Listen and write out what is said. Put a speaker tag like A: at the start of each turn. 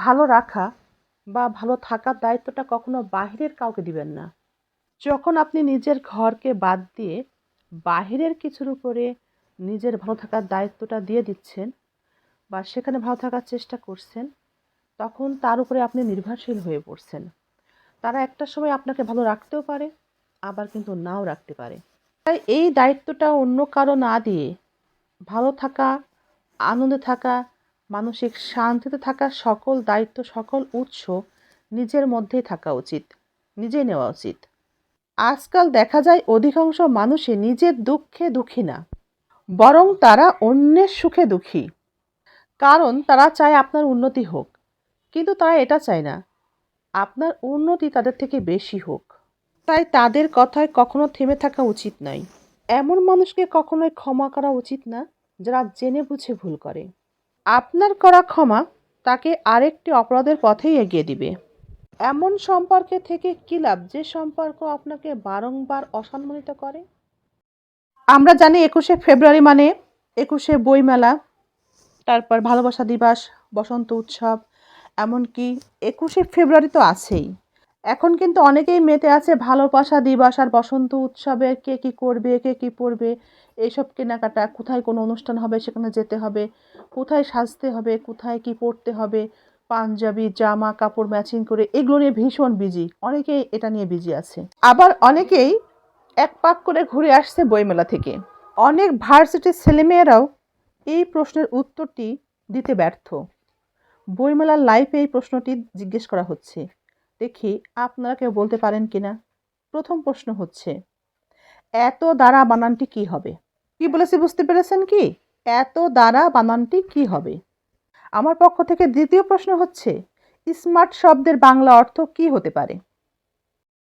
A: ভালো রাখা বা ভালো থাকার দায়িত্বটা কখনো বাহিরের কাউকে দিবেন না। যখন আপনি নিজের ঘরকে বাদ দিয়ে বাহিরের কিছুর উপরে নিজের ভালো থাকার দায়িত্বটা দিয়ে দিচ্ছেন বা সেখানে ভালো থাকার চেষ্টা করছেন, তখন তার উপরে আপনি নির্ভরশীল হয়ে পড়ছেন। তারা একটা সময় আপনাকে ভালো রাখতেও পারে, আবার কিন্তু নাও রাখতে পারে। তাই এই দায়িত্বটা অন্য কারো না দিয়ে ভালো থাকা, আনন্দে থাকা, মানসিক শান্তিতে থাকা সকল দায়িত্ব, সকল উৎস নিজের মধ্যেই থাকা উচিত, নিজেই নেওয়া উচিত। আজকাল দেখা যায় অধিকাংশ মানুষই নিজের দুঃখে দুঃখী না, বরং তারা অন্যের সুখে দুঃখী। কারণ তারা চায় আপনার উন্নতি হোক, কিন্তু তারা এটা চায় না আপনার উন্নতি তাদের থেকে বেশি হোক। তাই তাদের কথায় কখনো থেমে থাকা উচিত নয়। এমন মানুষকে কখনোই ক্ষমা করা উচিত না যারা জেনে বুঝে ভুল করে। আপনার করা ক্ষমা তাকে আরেকটি অপরাধের পথেই এগিয়ে দিবে। এমন সম্পর্কে থেকে কী লাভ যে সম্পর্ক আপনাকে বারংবার অসম্মানিত করে? আমরা জানি ২১শে ফেব্রুয়ারি মানে ২১শে বইমেলা, তারপর ভালোবাসা দিবস, বসন্ত উৎসব, এমনকি ২১শে ফেব্রুয়ারি তো আছেই। এখন কিন্তু অনেকেই মেতে আছে ভালোবাসা দিবস আর বসন্ত উৎসবে কে কী করবে, কে কী পরবে, এইসব কেনাকাটা, কোথায় কোনো অনুষ্ঠান হবে সেখানে যেতে হবে, কোথায় সাজতে হবে, কোথায় কী পরতে হবে, পাঞ্জাবি, জামা কাপড় ম্যাচিং করে, এগুলো নিয়ে ভীষণ বিজি। অনেকেই এটা নিয়ে বিজি আছে। আবার অনেকেই এক পাক করে ঘুরে আসছে বইমেলা থেকে। অনেক ভার্সিটির ছেলেমেয়েরাও এই প্রশ্নের উত্তরটি দিতে ব্যর্থ। বইমেলার লাইভে এই প্রশ্নটি জিজ্ঞেস করা হচ্ছে, দেখি আপনারা কেউ বলতে পারেন কিনা। প্রথম প্রশ্ন হচ্ছে, এত দ্বারা বানানটি কি হবে? কি বলেছি বুঝতে পেরেছেন কি? এত দ্বারা বানানটি কি হবে? আমার পক্ষ থেকে দ্বিতীয় প্রশ্ন হচ্ছে, স্মার্ট শব্দের বাংলা অর্থ কি হতে পারে?